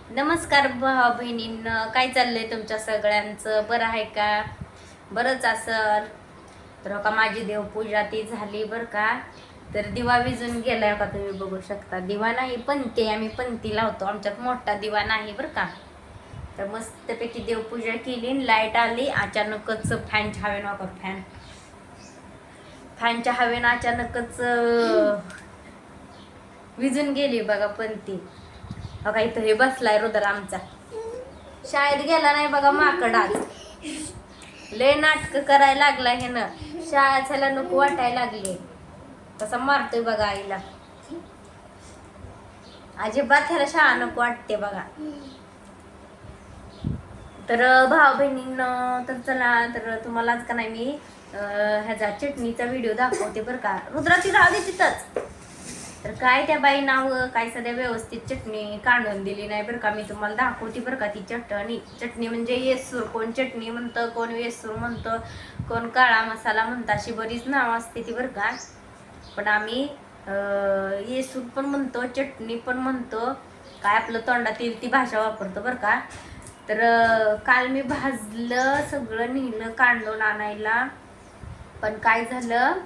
नमस्कार भावा बहिणींनो, काय चाललंय तुमच्या सगळ्यांचं? बरं आहे का? बरंच असल तर का माझी देवपूजा ती झाली बरं का. तर दिवा विजून गेलाय का तुम्ही बघू शकता. दिवा नाही पंती, आम्ही पंती लावतो, आमच्यात मोठा दिवा नाही बरं का. तर मस्तपैकी देवपूजा केली, लाईट आली अचानकच. फॅनच्या हवेनं वापर फॅनच्या हवेनं अचानकच विजून गेली बघा पंती. बघा इथं हे बसलाय रुद्र आमचा, शाळेत गेला नाही बघा माकड आज. लय नाटक करायला लागला हे ना, शाळेला नको वाटायला लागले. तसा मारतोय बघा आईला, अजिबात ह्याला शाळा नको वाटते बघा. तर भाऊ बहिणींनो, तर चला तर तुम्हाला आज का नाही मी ह्याचा चटणीचा व्हिडिओ दाखवते बरं का. रुद्राची राहू दे तिथंच. तर काय त्या बाई नाव काय सध्या व्यवस्थित चटणी काढून दिली नाही बरं का. मी तुम्हाला दाखवते बरं का ती चटणी म्हणजे येसूर, कोण चटणी म्हणतं, कोण येसूर म्हणतं, कोण काळा मसाला म्हणतं, अशी बरीच नाव असते ती बरं का. पण आम्ही येसूर पण म्हणतो, चटणी पण म्हणतो, काय आपलं तोंडात येईल ती भाषा वापरतो बरं का. तर काल मी भाजलं सगळं, नेलं कांडून आणायला, पण काय झालं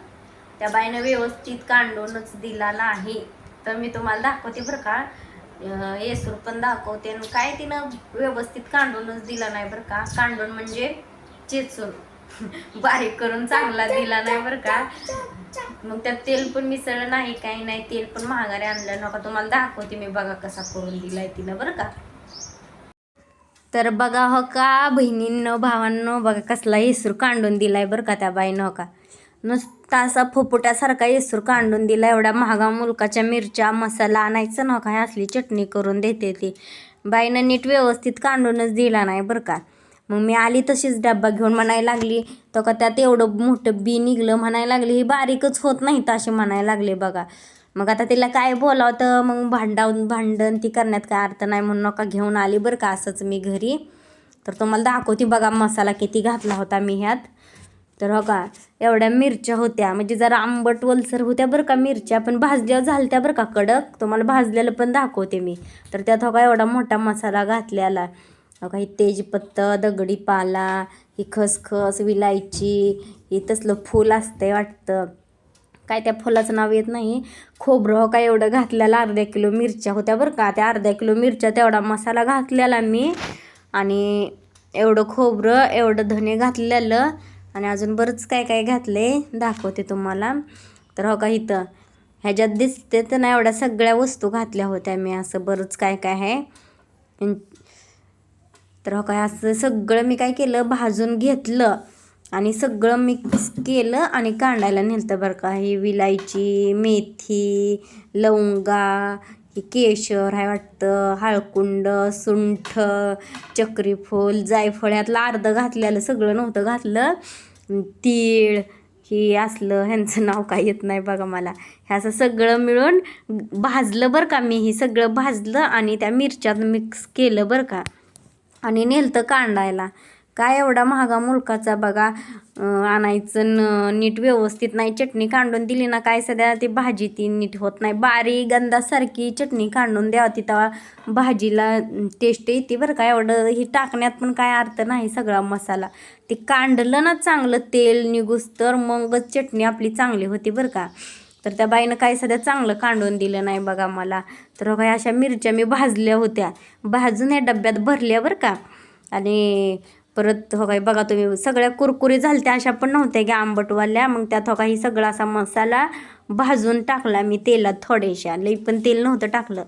त्या बाईनं व्यवस्थित कांडूनच दिला नाही. तर मी तुम्हाला दाखवते बरं का, येसूर पण दाखवते. आणि काय तिनं व्यवस्थित कांडूनच दिला नाही बरं का. कांडून म्हणजे चेचून बारीक करून चांगला दिला नाही बरं का. मग त्यात तेल पण मिसळलं नाही, काही नाही, तेल पण महागाने आणलं नका. तुम्हाला दाखवते मी बघा कसा करून दिलाय तिनं बरं का. तर बघा हो का बहिणींनो, भावांनो, बघा कसला येसूर कांडून दिलाय बरं का त्या बाईनं. हो का नुसता असा फुफुट्यासारखा येसूर कांडून दिला. एवढ्या महागा मुलकाच्या मिरच्या मसाला आणायचं ना काय, असली चटणी करून देते ती बाईनं. नीट व्यवस्थित कांडूनच दिला नाही बरं का. मग मी आली तशीच डब्बा घेऊन म्हणायला लागली, तो का त्यात एवढं मोठं बी निघलं म्हणायला लागली. ही बारीकच होत नाही तर असे म्हणायला लागले बघा. मग आता तिला काय बोलावतं, मग भांडण ती करण्यात काय अर्थ नाही म्हणून नका घेऊन आली बरं का असंच मी घरी. तर तुम्हाला दाखवते बघा मसाला किती घातला होता मी ह्यात. तर हो का एवढ्या मिरच्या होत्या, म्हणजे जरा आंबट वलसर होत्या बरं का मिरच्या, पण भाजल्यावर झालत्या बरं का कडक. तुम्हाला भाजलेलं पण दाखवते मी. तर त्यात हो का एवढा मोठा मसाला घातलेला. हो का ही तेजपत्ता, दगडी पाला, ही खसखस, विलायची, ही तसलं फूल असतंय वाटतं, काय त्या फुलाचं नाव येत नाही. खोबरं हो का एवढं घातलेलं, अर्धा किलो मिरच्या होत्या बरं का. त्या अर्धा किलो मिरच्या तेवढा मसाला घातलेला मी. आणि एवढं खोबरं, एवढं धने घातलेलं, आणि अजून बरंच काय काय घातले दाखवते तुम्हाला. तर हो का इथं ह्याच्यात दिसते तर ना, एवढ्या सगळ्या वस्तू घातल्या होत्या मी, असं बरंच काय काय आहे. तर हो काय असं सगळं मी काय केलं, भाजून घेतलं आणि सगळं मिक्स केलं आणि कांडायला नेलं बरं का. ही विलायची, मेथी, लवंगा, ही केशर आहे वाटतं, हळकुंड, सुंठ, चक्रीफूल, जायफळ, ह्यातलं अर्धं घातलेलं, सगळं नव्हतं घातलं. तीळ, ही असलं ह्यांचं नाव काय येत नाही बघा मला. हे असं सगळं मिळून भाजलं बरं का मी. ही सगळं भाजलं आणि त्या मिरच्यात मिक्स केलं बरं का, आणि नेलतं कांडायला. काय एवढा महागा मुलकाचा बघा आणायचं नीट व्यवस्थित नाही. चटणी कांडून दिली ना काय सध्या ती भाजी ती नीट होत नाही. बारीक गंधासारखी चटणी कांडून द्यावं ती, तेव्हा भाजीला टेस्ट येते बरं का. एवढं ही टाकण्यात पण काय अर्थ नाही. सगळा मसाला ते कांडलं ना चांगलं, तेल निघूस तर मगच चटणी आपली चांगली होती बरं का. तर त्या बाईनं काय सध्या चांगलं कांडून दिलं नाही बघा मला. तर काय अशा मिरच्या मी भाजल्या होत्या, भाजून या डब्यात भरल्या बरं का. आणि परत हो काय बघा तुम्ही, सगळ्या कुरकुरी झालत्या, अशा पण नव्हत्या की आंबटवाल्या. मग त्यात हो का ही सगळा असा मसाला भाजून टाकला मी तेलात थोड्याशा. लई पण तेल नव्हतं टाकलं,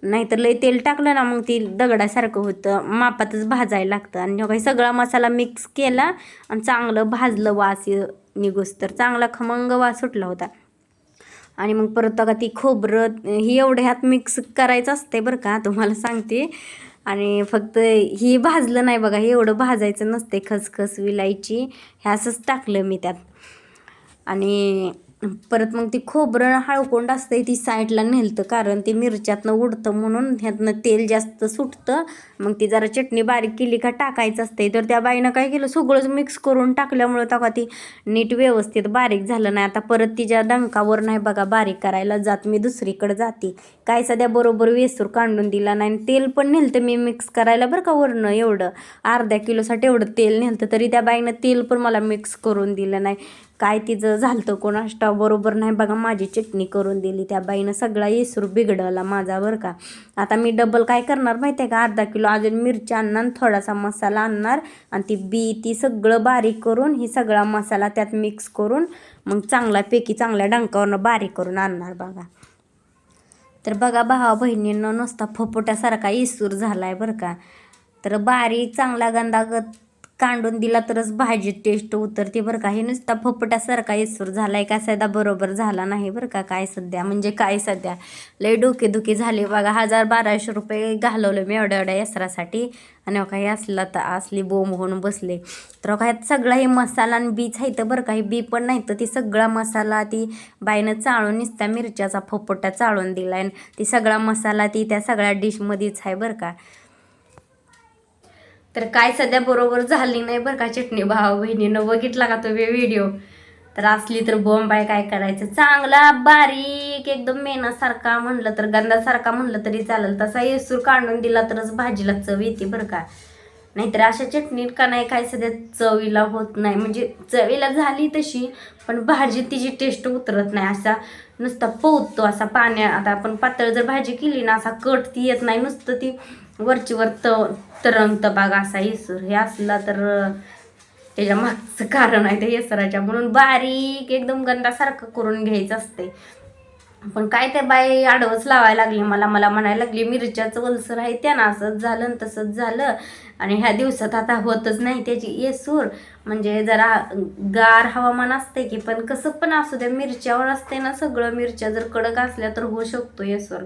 नाहीतर लई तेल टाकलं ना मग ती दगडासारखं होतं. मापातच भाजायला लागतं. आणि हो काही सगळा मसाला मिक्स केला आणि चांगलं भाजलं, वास निघूस तर चांगला खमंग वास सुटला होता. आणि मग परत बघा ती खोबरं ही एवढं ह्यात मिक्स करायचं असते बरं का, तुम्हाला सांगते. आणि फक्त ही भाजलं नाही बघा, हे एवढं भाजायचं नसते. खसखस, विलायची हे असंच टाकलं मी त्यात. आणि परत मग ती खोबरं हळकोंड असतंय ती साईडला नेलतं, कारण ते मिरच्यातनं उडतं म्हणून ह्यातनं तेल जास्त सुटतं. मग ती जरा चटणी बारीक केली का टाकायचं असते. तर त्या बाईनं काय केलं, सगळंच मिक्स करून टाकल्यामुळं तेव्हा ती नीट व्यवस्थित बारीक झालं नाही. आता परत तिच्या डंकावर नाही बघा बारीक करायला जात, मी दुसरीकडे जाते. काय सध्या बरोबर वेसूर काढून दिला नाही. तेल पण नेलतं मी मिक्स करायला बरं का, वरनं एवढं अर्ध्या किलोसाठी एवढं तेल नेलतं, तरी त्या बाईनं तेल पण मला मिक्स करून दिलं नाही. काय तिचं झालतं कोणाष्टाव बरोबर नाही बघा, माझी चटणी करून दिली त्या बाईनं, सगळा येसूर बिघडवला माझा बरं का. आता मी डबल काय करणार माहिती आहे का, अर्धा किलो अजून मिरची आणणार, थोडासा मसाला आणणार आणि ती सगळं बारीक करून ही सगळा मसाला त्यात मिक्स करून मग चांगल्या डंकावरनं बारीक करून आणणार बघा. तर बघा भावा बहिणींना नुसता फपोट्यासारखा येसूर झालाय बरं का. तर बारीक चांगला गंधागत कांडून दिला तरच भाजी टेस्ट उतरते बरं का. हे नुसता फपटासारखा येसूर झालाय का सध्या बरोबर झाला नाही बरं का. काय सध्या लय डोकेदुखी झाली बघा. 1000-1200 रुपये घालवले मी एवढ्या येसरासाठी, आणि काही असला तर असली बोंब होऊन बसले. तर काय सगळा हे मसाला आणि बीच आहे तर बरं का, हे बी पण नाही तर ती सगळा मसाला ती बाईनं चाळून नुसत्या मिरच्याचा फपोटा चाळून दिला, ती सगळा मसाला ती त्या सगळ्या डिशमध्येच आहे बरं का. तर काय सध्या बरोबर झाली नाही बरं का चटणी. भावा बहिणीनं बघितला का तुम्ही व्हिडिओ, तर असली तर बॉम्ब आहे. काय करायचं, चांगला बारीक एकदम मेनासारखा म्हणलं तर गंधासारखा म्हणलं तरी चालेल तसा येसूर काढून दिला तरच भाजीला चव येते बरं का. नाहीतर अशा चटणीत का नाही काय सध्या चवीला होत नाही. म्हणजे चवीला झाली तशी पण भाजी तिची टेस्ट उतरत नाही. असा नुसता पोहतो असा पाण्या. आता आपण पातळ जर भाजी केली ना असा कट ती येत नाही, नुसतं ती वरचीवर तरंगतं बाग असा येसूर. हे असला तर त्याच्या मागचं कारण आहे त्या येसराच्या, म्हणून बारीक एकदम गंधासारखं करून घ्यायचं असते. पण काय ते बाई आडवच लावायला लागली मला म्हणायला लागली मिरच्याचं वलसर आहे त्या ना, असंच झालं आणि तसंच झालं. आणि ह्या दिवसात आता होतच नाही त्याची येसूर. म्हणजे जरा गार हवामान असते की, पण कसं पण असू द्या मिरच्यावर असते ना सगळं. मिरच्या जर कडक असल्या तर होऊ शकतो येसूर,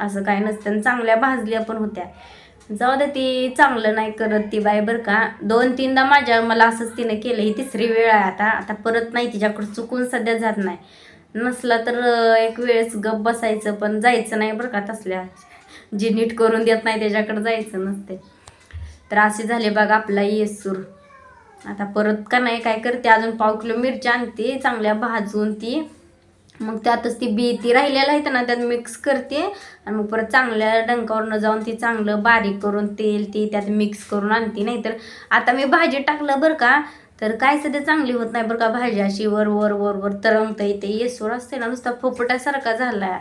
असं काय नसतं. चांगल्या भाजल्या पण होत्या. जाऊ दे, ती चांगलं नाही करत ती बाई बरं का. 2-3दा मला असंच तिने केलं. ही तिसरी वेळ आहे आता परत नाही तिच्याकडं चुकून सध्या जात नाही. नसला तर एक वेळेस गप बसायचं, पण जायचं नाही बरं का. तसल्या जी नीट करून देत नाही त्याच्याकडे जायचं नसते. तर असे झाले बघा आपला येसूर. आता परत का नाही काय करते, अजून 1/2 किलो मिरची आणते चांगल्या भाजून ती, मग त्यातच ती राहिलेलं आहे ना त्यात मिक्स करते. आणि मग परत चांगल्या डंकावरनं जाऊन ती चांगलं बारीक करून तेल ती त्यात मिक्स करून आणते. नाहीतर आता मी भाजी टाकलं बरं का, तर काय सध्या चांगली होत नाही बरं का भाजी. अशी वर वर वर वर तरंगता येते. येसूर असते ना नुसता फोपटासारखा झाला.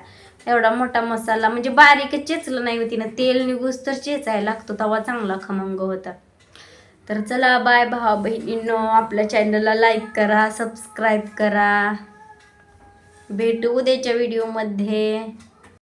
एवढा मोठा मसाला म्हणजे बारीकच चेचलं नाही होती ना, तेल निघूस तर चेचायला लागतो तेव्हा चांगला खमंग होता. तर चला बाय भावा बहिणींनो, आपल्या चॅनलला लाईक करा, सबस्क्राईब करा. भेटू उद्याच्या व्हिडिओमध्ये.